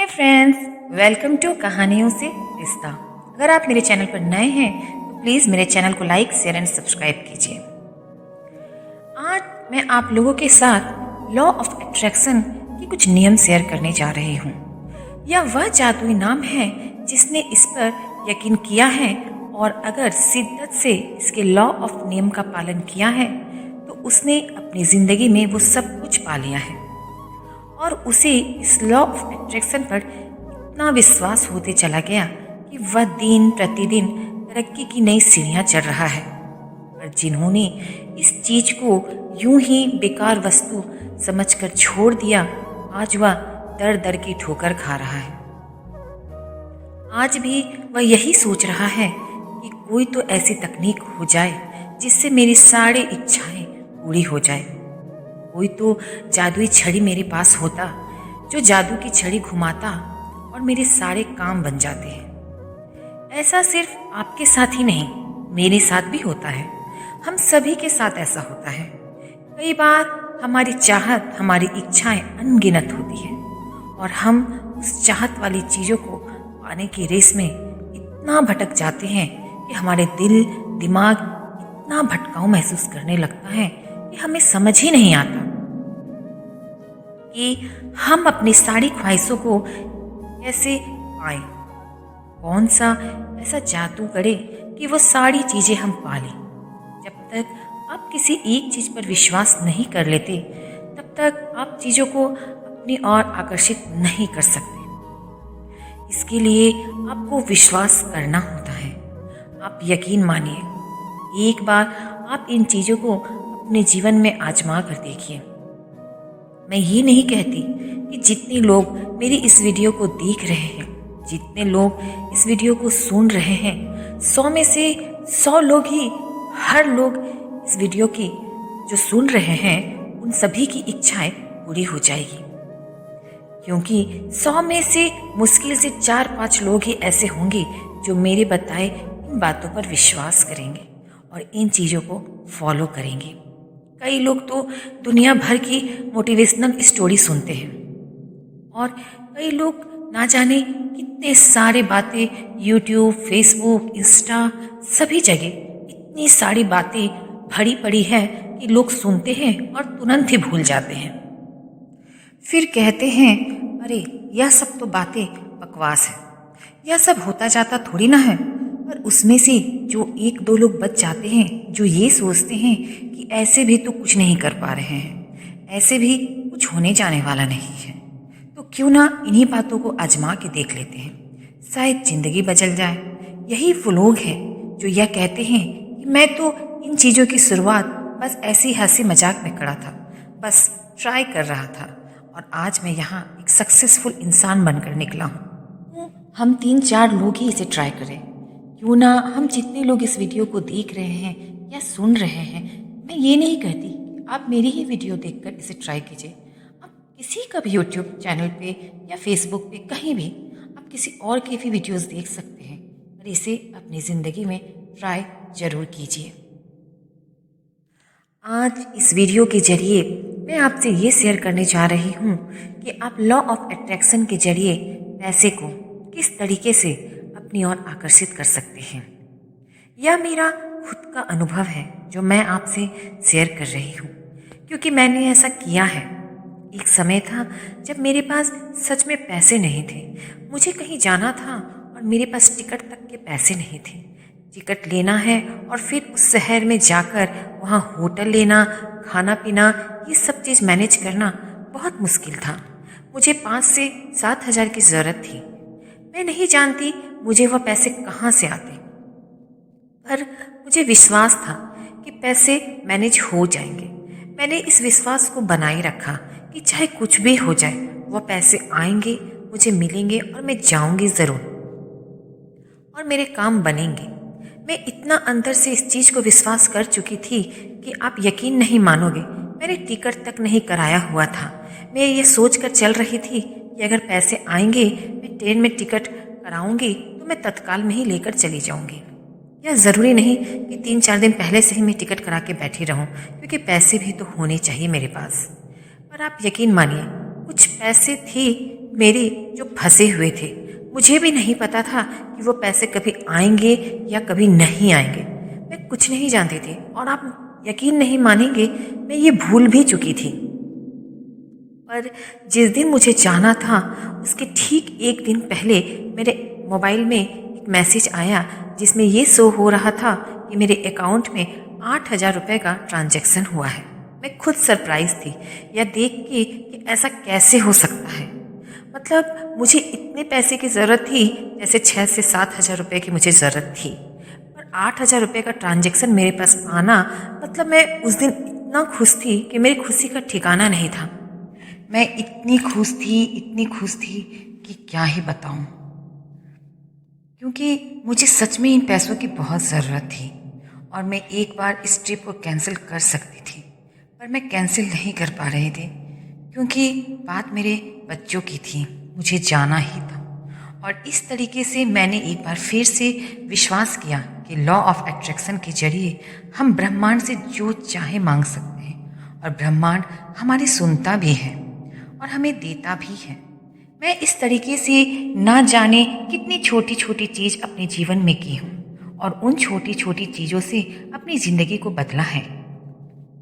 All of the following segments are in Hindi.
फ्रेंड्स, वेलकम टू कहानियों से रिश्ता। अगर आप मेरे चैनल पर नए हैं तो प्लीज़ मेरे चैनल को लाइक, शेयर एंड सब्सक्राइब कीजिए। आज मैं आप लोगों के साथ लॉ ऑफ अट्रैक्शन के कुछ नियम शेयर करने जा रही हूँ। यह वह जादुई नाम है जिसने इस पर यकीन किया है और अगर शिद्दत से इसके लॉ ऑफ नियम का पालन किया है तो उसने अपनी ज़िंदगी में वो सब कुछ पा लिया है और उसे इस लॉ ऑफ अट्रैक्शन पर इतना विश्वास होते चला गया कि वह दिन प्रतिदिन तरक्की की नई सीढ़ियाँ चढ़ रहा है। पर जिन्होंने इस चीज को यूं ही बेकार वस्तु समझकर छोड़ दिया, आज वह दर दर की ठोकर खा रहा है। आज भी वह यही सोच रहा है कि कोई तो ऐसी तकनीक हो जाए जिससे मेरी सारी इच्छाएं पूरी हो जाए। कोई तो जादुई छड़ी मेरे पास होता जो जादू की छड़ी घुमाता और मेरे सारे काम बन जाते हैं। ऐसा सिर्फ आपके साथ ही नहीं, मेरे साथ भी होता है। हम सभी के साथ ऐसा होता है। कई बार हमारी चाहत, हमारी इच्छाएं अनगिनत होती है और हम उस चाहत वाली चीज़ों को पाने की रेस में इतना भटक जाते हैं कि हमारे दिल दिमाग इतना भटकाऊ महसूस करने लगता है कि हमें समझ ही नहीं आता कि हम अपनी सारी ख्वाहिशों को कैसे पाएं। कौन सा ऐसा जादू करे कि वो सारी चीज़ें हम पा लें। जब तक आप किसी एक चीज़ पर विश्वास नहीं कर लेते तब तक आप चीज़ों को अपनी ओर आकर्षित नहीं कर सकते। इसके लिए आपको विश्वास करना होता है। आप यकीन मानिए, एक बार आप इन चीज़ों को अपने जीवन में आजमा कर देखिए। मैं ये नहीं कहती कि जितने लोग मेरी इस वीडियो को देख रहे हैं, जितने लोग इस वीडियो को सुन रहे हैं, 100 में से 100 लोग ही, हर लोग इस वीडियो की जो सुन रहे हैं उन सभी की इच्छाएं पूरी हो जाएगी। क्योंकि 100 में से मुश्किल से 4-5 लोग ही ऐसे होंगे जो मेरे बताए इन बातों पर विश्वास करेंगे और इन चीज़ों को फॉलो करेंगे। कई लोग तो दुनिया भर की मोटिवेशनल स्टोरी सुनते हैं और कई लोग ना जाने कितने सारे बातें यूट्यूब, फेसबुक, इंस्टा सभी जगह इतनी सारी बातें भरी पड़ी है कि लोग सुनते हैं और तुरंत ही भूल जाते हैं। फिर कहते हैं, अरे यह सब तो बातें बकवास है, यह सब होता जाता थोड़ी ना है। पर उसमें से जो 1-2 लोग बच जाते हैं जो ये सोचते हैं कि ऐसे भी तो कुछ नहीं कर पा रहे हैं, ऐसे भी कुछ होने जाने वाला नहीं है, तो क्यों ना इन्हीं बातों को आजमा के देख लेते हैं, शायद ज़िंदगी बदल जाए। यही वो लोग हैं जो यह कहते हैं कि मैं तो इन चीज़ों की शुरुआत बस ऐसी हंसी मजाक में करा था, बस ट्राई कर रहा था और आज मैं यहाँ एक सक्सेसफुल इंसान बनकर निकला हूँ। हम 3-4 लोग ही इसे ट्राई करें। क्यों ना हम जितने लोग इस वीडियो को देख रहे हैं या सुन रहे हैं, मैं ये नहीं कहती कि आप मेरी ही वीडियो देखकर इसे ट्राई कीजिए। आप किसी का भी यूट्यूब चैनल पे या फेसबुक पे कहीं भी आप किसी और के भी वीडियोस देख सकते हैं, पर इसे अपनी ज़िंदगी में ट्राई ज़रूर कीजिए। आज इस वीडियो के जरिए मैं आपसे ये शेयर करने जा रही हूँ कि आप लॉ ऑफ अट्रैक्शन के जरिए पैसे को किस तरीके से अपनी ओर आकर्षित कर सकते हैं। यह मेरा खुद का अनुभव है जो मैं आपसे शेयर कर रही हूँ, क्योंकि मैंने ऐसा किया है। एक समय था जब मेरे पास सच में पैसे नहीं थे। मुझे कहीं जाना था और मेरे पास टिकट तक के पैसे नहीं थे। टिकट लेना है और फिर उस शहर में जाकर वहाँ होटल लेना, खाना पीना, ये सब चीज़ मैनेज करना बहुत मुश्किल था। मुझे 5 से 7 हज़ार की ज़रूरत थी। मैं नहीं जानती मुझे वह पैसे कहाँ से आते, पर मुझे विश्वास था कि पैसे मैनेज हो जाएंगे। मैंने इस विश्वास को बनाए रखा कि चाहे कुछ भी हो जाए वह पैसे आएंगे, मुझे मिलेंगे और मैं जाऊंगी ज़रूर और मेरे काम बनेंगे। मैं इतना अंदर से इस चीज़ को विश्वास कर चुकी थी कि आप यकीन नहीं मानोगे, मैंने टिकट तक नहीं कराया हुआ था। मैं ये सोच कर चल रही थी कि अगर पैसे आएंगे, मैं ट्रेन में टिकट कराऊंगी तो मैं तत्काल में ही लेकर चली जाऊंगी। यह ज़रूरी नहीं कि 3-4 दिन पहले से ही मैं टिकट करा के बैठी रहूं, क्योंकि पैसे भी तो होने चाहिए मेरे पास। पर आप यकीन मानिए, कुछ पैसे थे मेरे जो फंसे हुए थे। मुझे भी नहीं पता था कि वो पैसे कभी आएंगे या कभी नहीं आएंगे। मैं कुछ नहीं जानती थी और आप यकीन नहीं मानेंगे, मैं ये भूल भी चुकी थी। पर जिस दिन मुझे जाना था उसके ठीक एक दिन पहले मेरे मोबाइल में एक मैसेज आया जिसमें ये शो हो रहा था कि मेरे अकाउंट में 8,000 रुपये का ट्रांजैक्शन हुआ है। मैं खुद सरप्राइज थी यह देख के कि ऐसा कैसे हो सकता है। मतलब मुझे इतने पैसे की ज़रूरत थी जैसे 6 से 7,000 रुपये की मुझे ज़रूरत थी, पर 8,000 रुपये का ट्रांजैक्शन मेरे पास आना, मतलब मैं उस दिन इतना खुश थी कि मेरी खुशी का ठिकाना नहीं था। मैं इतनी खुश थी कि क्या ही बताऊं, क्योंकि मुझे सच में इन पैसों की बहुत ज़रूरत थी और मैं एक बार इस ट्रिप को कैंसिल कर सकती थी, पर मैं कैंसिल नहीं कर पा रही थी क्योंकि बात मेरे बच्चों की थी, मुझे जाना ही था। और इस तरीके से मैंने एक बार फिर से विश्वास किया कि लॉ ऑफ अट्रैक्शन के जरिए हम ब्रह्मांड से जो चाहे मांग सकते हैं और ब्रह्मांड हमारी सुनता भी है और हमें देता भी है। मैं इस तरीके से ना जाने कितनी छोटी छोटी चीज़ अपने जीवन में की हूँ और उन छोटी छोटी चीज़ों से अपनी ज़िंदगी को बदला है।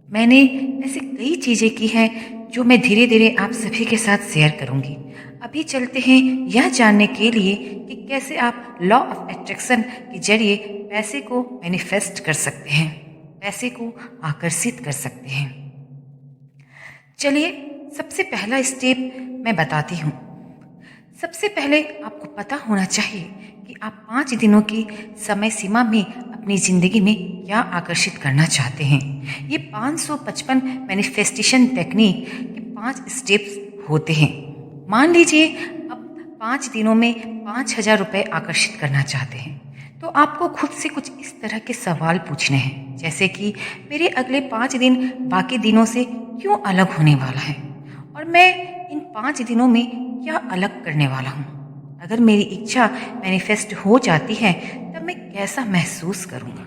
मैंने ऐसी कई चीज़ें की हैं जो मैं धीरे धीरे आप सभी के साथ शेयर करूँगी। अभी चलते हैं यह जानने के लिए कि कैसे आप लॉ ऑफ अट्रैक्शन के जरिए पैसे को मैनिफेस्ट कर सकते हैं, पैसे को आकर्षित कर सकते हैं। चलिए, सबसे पहला स्टेप मैं बताती हूँ। सबसे पहले आपको पता होना चाहिए कि आप 5 दिनों की समय सीमा में अपनी ज़िंदगी में क्या आकर्षित करना चाहते हैं। ये 555 मैनिफेस्टेशन टेक्निक के 5 स्टेप्स होते हैं। मान लीजिए अब 5 दिनों में 5,000 रुपये आकर्षित करना चाहते हैं, तो आपको खुद से कुछ इस तरह के सवाल पूछने हैं, जैसे कि मेरे अगले 5 दिन बाकी दिनों से क्यों अलग होने वाला है और मैं इन 5 दिनों में क्या अलग करने वाला हूँ। अगर मेरी इच्छा मैनिफेस्ट हो जाती है तब मैं कैसा महसूस करूँगा।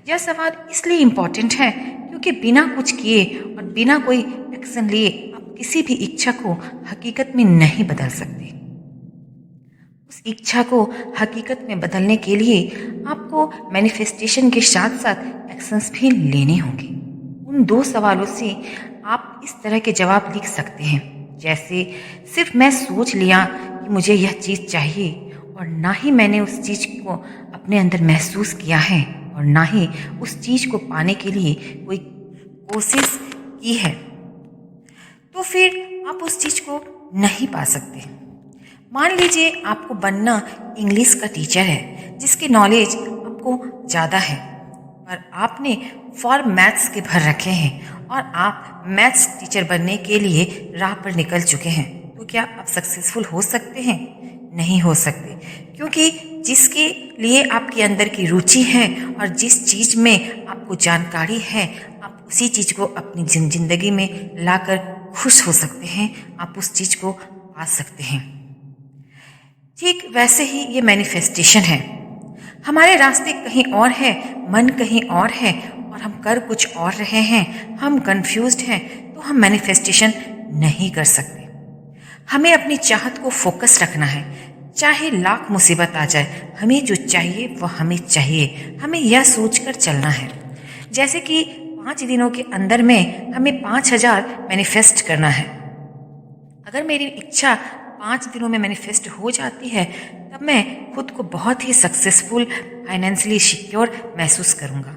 यह सवाल इसलिए इम्पॉर्टेंट है क्योंकि बिना कुछ किए और बिना कोई एक्शन लिए आप किसी भी इच्छा को हकीकत में नहीं बदल सकते। उस इच्छा को हकीकत में बदलने के लिए आपको मैनिफेस्टेशन के साथ साथ एक्शंस भी लेने होंगे। उन 2 सवालों से आप इस तरह के जवाब लिख सकते हैं, जैसे सिर्फ मैं सोच लिया कि मुझे यह चीज़ चाहिए और ना ही मैंने उस चीज़ को अपने अंदर महसूस किया है और ना ही उस चीज़ को पाने के लिए कोई कोशिश की है, तो फिर आप उस चीज़ को नहीं पा सकते। मान लीजिए आपको बनना इंग्लिश का टीचर है जिसकी नॉलेज आपको ज़्यादा है, पर आपने फॉर्म मैथ्स के भर रखे हैं और आप मैथ्स टीचर बनने के लिए राह पर निकल चुके हैं, तो क्या आप सक्सेसफुल हो सकते हैं? नहीं हो सकते, क्योंकि जिसके लिए आपके अंदर की रुचि है और जिस चीज़ में आपको जानकारी है, आप उसी चीज़ को अपनी ज़िंदगी में लाकर खुश हो सकते हैं, आप उस चीज़ को पा सकते हैं। ठीक वैसे ही ये मैनिफेस्टेशन है। हमारे रास्ते कहीं और है, मन कहीं और है और हम कर कुछ और रहे हैं, हम कंफ्यूज्ड हैं, तो हम मैनिफेस्टेशन नहीं कर सकते। हमें अपनी चाहत को फोकस रखना है, चाहे लाख मुसीबत आ जाए, हमें जो चाहिए वह हमें चाहिए। हमें यह सोचकर चलना है, जैसे कि 5 दिनों के अंदर में हमें 5,000 मैनिफेस्ट करना है। अगर मेरी इच्छा 5 दिनों में मैनिफेस्ट हो जाती है तब मैं खुद को बहुत ही सक्सेसफुल, फाइनेंशियली सिक्योर महसूस करूँगा।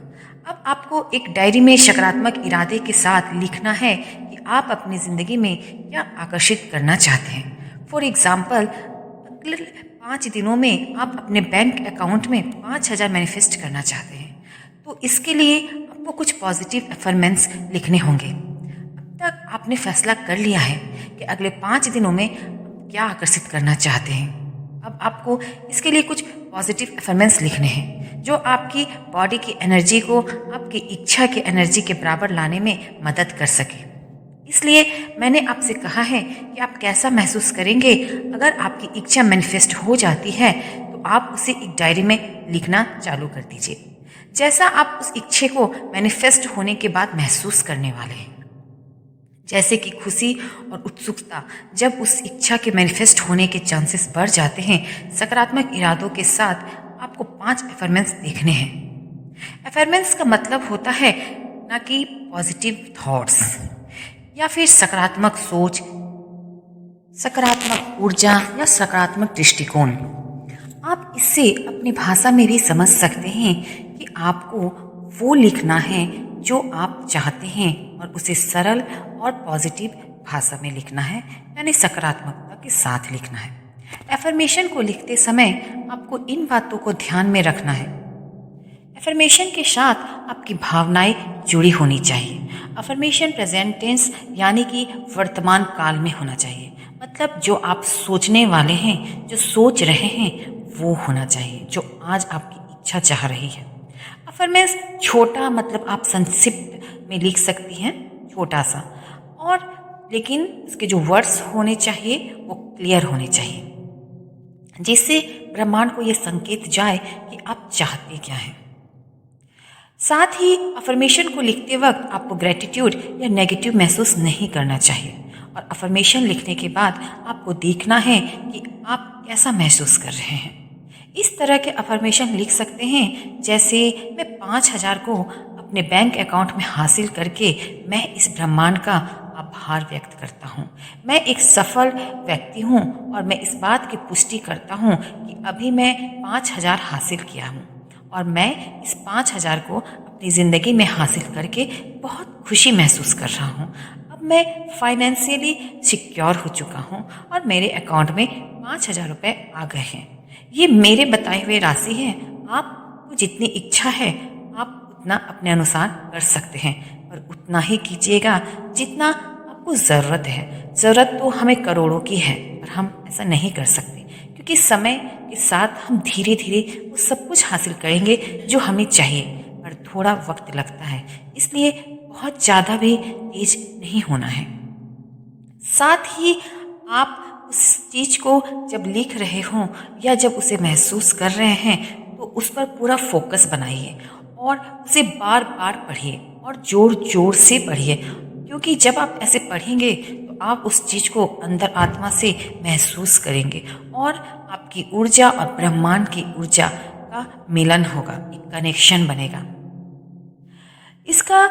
अब आपको एक डायरी में सकारात्मक इरादे के साथ लिखना है कि आप अपनी ज़िंदगी में क्या आकर्षित करना चाहते हैं। फॉर एग्ज़ाम्पल, अगले 5 दिनों में आप अपने बैंक अकाउंट में 5,000 मैनिफेस्ट करना चाहते हैं, तो इसके लिए आपको कुछ पॉजिटिव अफर्मेंस लिखने होंगे। अब तक आपने फैसला कर लिया है कि अगले 5 दिनों में क्या आकर्षित करना चाहते हैं। अब आपको इसके लिए कुछ पॉजिटिव अफर्मेंस लिखने हैं जो आपकी बॉडी की एनर्जी को आपकी इच्छा की एनर्जी के बराबर लाने में मदद कर सके। इसलिए मैंने आपसे कहा है कि आप कैसा महसूस करेंगे अगर आपकी इच्छा मैनिफेस्ट हो जाती है, तो आप उसे एक डायरी में लिखना चालू कर दीजिए, जैसा आप उस इच्छे को मैनिफेस्ट होने के बाद महसूस करने वाले हैं। जैसे कि खुशी और उत्सुकता। जब उस इच्छा के मैनिफेस्ट होने के चांसेस बढ़ जाते हैं, सकारात्मक इरादों के साथ आपको 5 अफर्मेंस देखने हैं। अफर्मेंस का मतलब होता है ना कि पॉजिटिव थॉट्स या फिर सकारात्मक सोच, सकारात्मक ऊर्जा या सकारात्मक दृष्टिकोण। आप इससे अपनी भाषा में भी समझ सकते हैं कि आपको वो लिखना है जो आप चाहते हैं और उसे सरल और पॉजिटिव भाषा में लिखना है, यानी सकारात्मकता के साथ लिखना है। एफर्मेशन को लिखते समय आपको इन बातों को ध्यान में रखना है। एफर्मेशन के साथ आपकी भावनाएं जुड़ी होनी चाहिए। अफर्मेशन प्रेजेंट टेंस यानी कि वर्तमान काल में होना चाहिए। मतलब जो आप सोचने वाले हैं, जो सोच रहे हैं, वो होना चाहिए जो आज आपकी इच्छा चाह रही है। अफर्मेंस छोटा मतलब आप संक्षिप्त में लिख सकती हैं, छोटा सा, और लेकिन इसके जो वर्ड्स होने चाहिए वो क्लियर होने चाहिए, जिससे ब्रह्मांड को ये संकेत जाए कि आप चाहते क्या हैं। साथ ही अफर्मेशन को लिखते वक्त आपको ग्रेटिट्यूड या नेगेटिव महसूस नहीं करना चाहिए, और अफर्मेशन लिखने के बाद आपको देखना है कि आप कैसा महसूस कर रहे हैं। इस तरह के अफर्मेशन लिख सकते हैं जैसे, मैं 5,000 को अपने बैंक अकाउंट में हासिल करके मैं इस ब्रह्मांड का आभार व्यक्त करता हूँ। मैं एक सफल व्यक्ति हूँ और मैं इस बात की पुष्टि करता हूँ कि अभी मैं 5,000 हासिल किया हूँ और मैं इस 5,000 को अपनी ज़िंदगी में हासिल करके बहुत खुशी महसूस कर रहा हूँ। अब मैं फाइनेंशियली सिक्योर हो चुका हूँ और मेरे अकाउंट में 5,000 रुपये आ गए हैं। ये मेरे बताए हुए राशि है। आपको जितनी इच्छा है आप उतना अपने अनुसार कर सकते हैं, पर उतना ही कीजिएगा जितना आपको ज़रूरत है। ज़रूरत तो हमें करोड़ों की है, पर हम ऐसा नहीं कर सकते क्योंकि समय के साथ हम धीरे धीरे वो सब कुछ हासिल करेंगे जो हमें चाहिए, पर थोड़ा वक्त लगता है, इसलिए बहुत ज़्यादा भी तेज नहीं होना है। साथ ही आप उस चीज़ को जब लिख रहे हों या जब उसे महसूस कर रहे हैं तो उस पर पूरा फोकस बनाइए और उसे बार बार पढ़िए और जोर जोर से पढ़िए, क्योंकि जब आप ऐसे पढ़ेंगे तो आप उस चीज़ को अंदर आत्मा से महसूस करेंगे और आपकी ऊर्जा और ब्रह्मांड की ऊर्जा का मिलन होगा, एक कनेक्शन बनेगा। इसका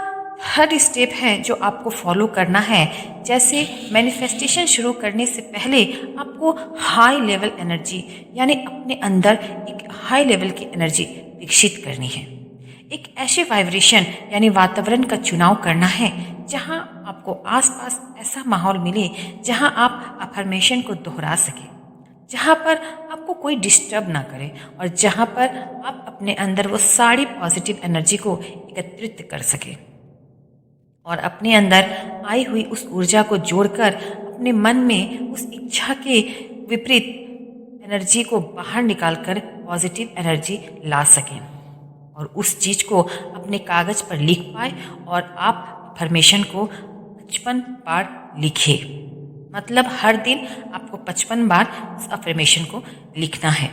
हर स्टेप है जो आपको फॉलो करना है। जैसे मैनिफेस्टेशन शुरू करने से पहले आपको हाई लेवल एनर्जी, यानी अपने अंदर एक हाई लेवल की एनर्जी विकसित करनी है। एक ऐसे वाइब्रेशन यानी वातावरण का चुनाव करना है जहां आपको आसपास ऐसा माहौल मिले जहां आप अफर्मेशन को दोहरा सकें, जहां पर आपको कोई डिस्टर्ब ना करे और जहां पर आप अपने अंदर वो सारी पॉजिटिव एनर्जी को एकत्रित कर सकें और अपने अंदर आई हुई उस ऊर्जा को जोड़कर अपने मन में उस इच्छा के विपरीत एनर्जी को बाहर निकालकर पॉजिटिव एनर्जी ला सकें और उस चीज़ को अपने कागज़ पर लिख पाए और आप अफर्मेशन को 55 बार लिखें। मतलब हर दिन आपको 55 बार उस अफर्मेशन को लिखना है।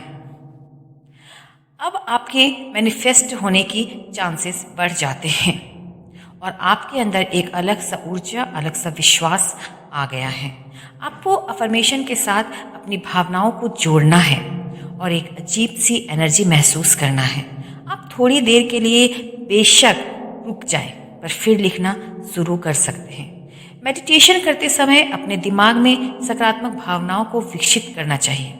अब आपके मैनिफेस्ट होने की चांसेस बढ़ जाते हैं और आपके अंदर एक अलग सा ऊर्जा, अलग सा विश्वास आ गया है। आपको अफर्मेशन के साथ अपनी भावनाओं को जोड़ना है और एक अजीब सी एनर्जी महसूस करना है। आप थोड़ी देर के लिए बेशक रुक जाएं, पर फिर लिखना शुरू कर सकते हैं। मेडिटेशन करते समय अपने दिमाग में सकारात्मक भावनाओं को विकसित करना चाहिए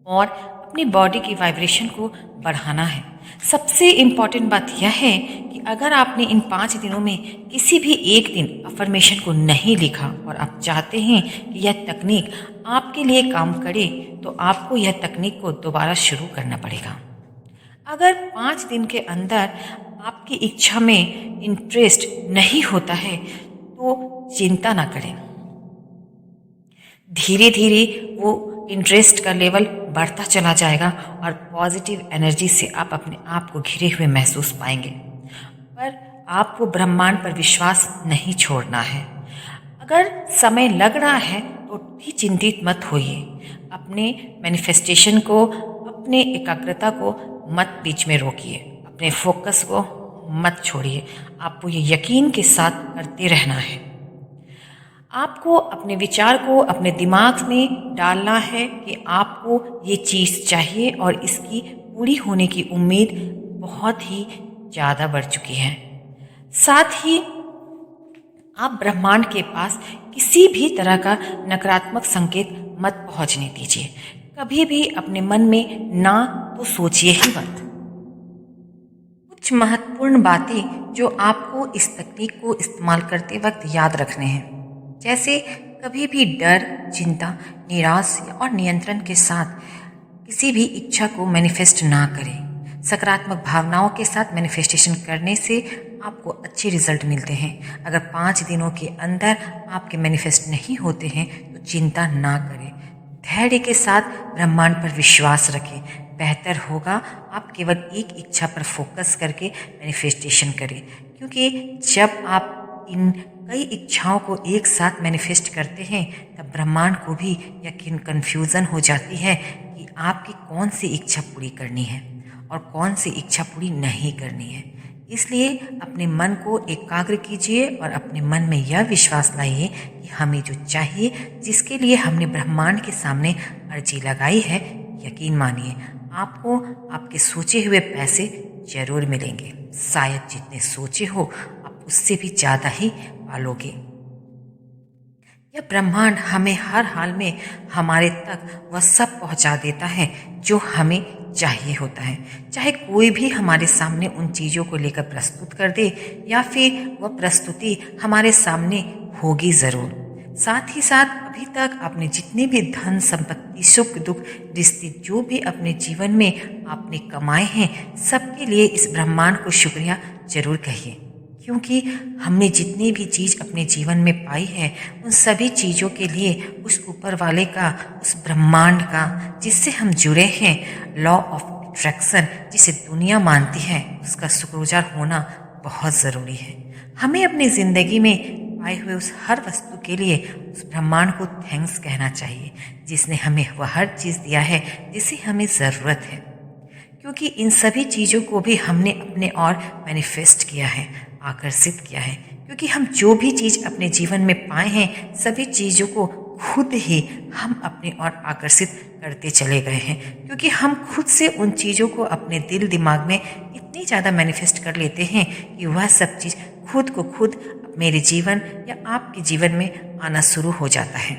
और अपनी बॉडी की वाइब्रेशन को बढ़ाना है। सबसे इम्पॉर्टेंट बात यह है कि अगर आपने इन 5 दिनों में किसी भी एक दिन अफर्मेशन को नहीं लिखा और आप चाहते हैं कि यह तकनीक आपके लिए काम करे, तो आपको यह तकनीक को दोबारा शुरू करना पड़ेगा। अगर 5 दिन के अंदर आपकी इच्छा में इंटरेस्ट नहीं होता है तो चिंता ना करें, धीरे धीरे वो इंटरेस्ट का लेवल बढ़ता चला जाएगा और पॉजिटिव एनर्जी से आप अपने आप को घिरे हुए महसूस पाएंगे। पर आपको ब्रह्मांड पर विश्वास नहीं छोड़ना है। अगर समय लग रहा है तो भी चिंतित मत होइए। अपने मैनिफेस्टेशन को, अपने एकाग्रता को मत बीच में रोकिए, अपने फोकस को मत छोड़िए। आपको ये यकीन के साथ करते रहना है। आपको अपने विचार को अपने दिमाग में डालना है कि आपको ये चीज़ चाहिए और इसकी पूरी होने की उम्मीद बहुत ही ज़्यादा बढ़ चुकी है। साथ ही आप ब्रह्मांड के पास किसी भी तरह का नकारात्मक संकेत मत पहुंचने दीजिए। कभी भी अपने मन में ना तो सोचिए ही मत। कुछ महत्वपूर्ण बातें जो आपको इस तकनीक को इस्तेमाल करते वक्त याद रखने हैं, जैसे कभी भी डर, चिंता, निराश और नियंत्रण के साथ किसी भी इच्छा को मैनिफेस्ट ना करें। सकारात्मक भावनाओं के साथ मैनिफेस्टेशन करने से आपको अच्छे रिजल्ट मिलते हैं। अगर 5 दिनों के अंदर आपके मैनिफेस्ट नहीं होते हैं तो चिंता ना करें। धैर्य के साथ ब्रह्मांड पर विश्वास रखें। बेहतर होगा आप केवल एक इच्छा पर फोकस करके मैनिफेस्टेशन करें, क्योंकि जब आप इन कई इच्छाओं को एक साथ मैनिफेस्ट करते हैं तब ब्रह्मांड को भी यकीन कन्फ्यूज़न हो जाती है कि आपकी कौन सी इच्छा पूरी करनी है और कौन सी इच्छा पूरी नहीं करनी है। इसलिए अपने मन को एकाग्र कीजिए और अपने मन में यह विश्वास लाइए कि हमें जो चाहिए, जिसके लिए हमने ब्रह्मांड के सामने अर्जी लगाई है, यकीन मानिए आपको आपके सोचे हुए पैसे जरूर मिलेंगे। शायद जितने सोचे हो आप उससे भी ज़्यादा ही पालोगे। यह ब्रह्मांड हमें हर हाल में हमारे तक वह सब पहुंचा देता है जो हमें चाहिए होता है, चाहे कोई भी हमारे सामने उन चीज़ों को लेकर प्रस्तुत कर दे या फिर वह प्रस्तुति हमारे सामने होगी ज़रूर। साथ ही साथ अभी तक आपने जितने भी धन, संपत्ति, सुख, दुख, रिश्ते जो भी अपने जीवन में आपने कमाए हैं, सबके लिए इस ब्रह्मांड को शुक्रिया जरूर कहिए, क्योंकि हमने जितनी भी चीज़ अपने जीवन में पाई है उन सभी चीज़ों के लिए उस ऊपर वाले का, उस ब्रह्मांड का जिससे हम जुड़े हैं, लॉ ऑफ अट्रैक्शन जिसे दुनिया मानती है, उसका शुक्रगुजार होना बहुत ज़रूरी है। हमें अपनी ज़िंदगी में पाए हुए उस हर वस्तु के लिए उस ब्रह्मांड को थैंक्स कहना चाहिए, जिसने हमें वह हर चीज़ दिया है जिसे हमें ज़रूरत है, क्योंकि इन सभी चीज़ों को भी हमने अपने और मैनिफेस्ट किया है, आकर्षित किया है। क्योंकि हम जो भी चीज़ अपने जीवन में पाए हैं, सभी चीज़ों को खुद ही हम अपने ओर आकर्षित करते चले गए हैं, क्योंकि हम खुद से उन चीज़ों को अपने दिल दिमाग में इतनी ज़्यादा मैनिफेस्ट कर लेते हैं कि वह सब चीज़ खुद को खुद मेरे जीवन या आपके जीवन में आना शुरू हो जाता है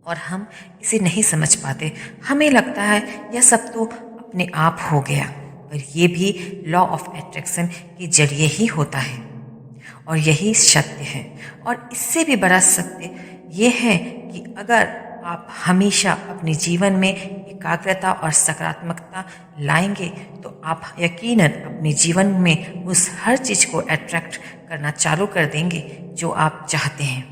और हम इसे नहीं समझ पाते। हमें लगता है यह सब तो अपने आप हो गया, पर यह भी लॉ ऑफ अट्रैक्शन के जरिए ही होता है और यही सत्य है। और इससे भी बड़ा सत्य ये है कि अगर आप हमेशा अपने जीवन में एकाग्रता और सकारात्मकता लाएंगे तो आप यकीनन अपने जीवन में उस हर चीज़ को अट्रैक्ट करना चालू कर देंगे जो आप चाहते हैं,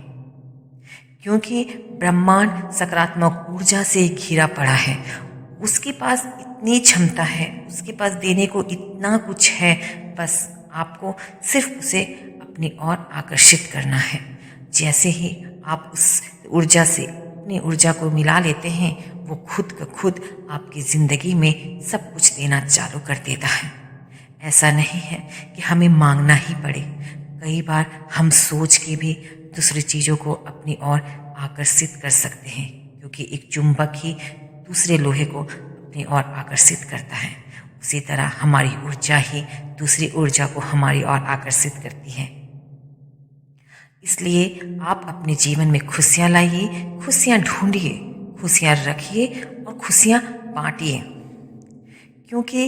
क्योंकि ब्रह्मांड सकारात्मक ऊर्जा से घिरा पड़ा है। उसके पास इतनी क्षमता है, उसके पास देने को इतना कुछ है, बस आपको सिर्फ उसे अपनी ओर आकर्षित करना है। जैसे ही आप उस ऊर्जा से अपनी ऊर्जा को मिला लेते हैं, वो खुद क खुद आपकी ज़िंदगी में सब कुछ देना चालू कर देता है। ऐसा नहीं है कि हमें मांगना ही पड़े, कई बार हम सोच के भी दूसरी चीज़ों को अपनी ओर आकर्षित कर सकते हैं, क्योंकि एक चुंबक ही दूसरे लोहे को अपनी ओर आकर्षित करता है। उसी तरह हमारी ऊर्जा ही दूसरी ऊर्जा को हमारी ओर आकर्षित करती है। इसलिए आप अपने जीवन में खुशियाँ लाइए, खुशियाँ ढूंढिए, खुशियाँ रखिए और खुशियाँ बांटिए, क्योंकि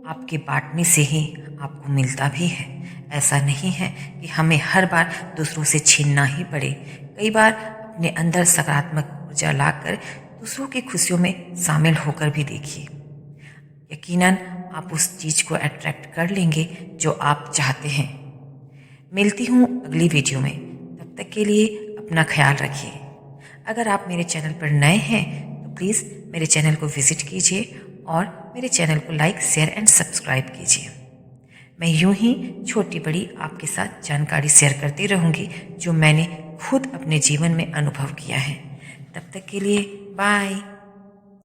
आपके बांटने से ही आपको मिलता भी है। ऐसा नहीं है कि हमें हर बार दूसरों से छीनना ही पड़े। कई बार अपने अंदर सकारात्मक ऊर्जा लाकर दूसरों की खुशियों में शामिल होकर भी देखिए, यकीनन आप उस चीज़ को अट्रैक्ट कर लेंगे जो आप चाहते हैं। मिलती हूँ अगली वीडियो में, तब तक के लिए अपना ख्याल रखिए। अगर आप मेरे चैनल पर नए हैं तो प्लीज़ मेरे चैनल को विज़िट कीजिए और मेरे चैनल को लाइक, शेयर एंड सब्सक्राइब कीजिए। मैं यूं ही छोटी बड़ी आपके साथ जानकारी शेयर करती रहूँगी जो मैंने खुद अपने जीवन में अनुभव किया है। तब तक के लिए बाय।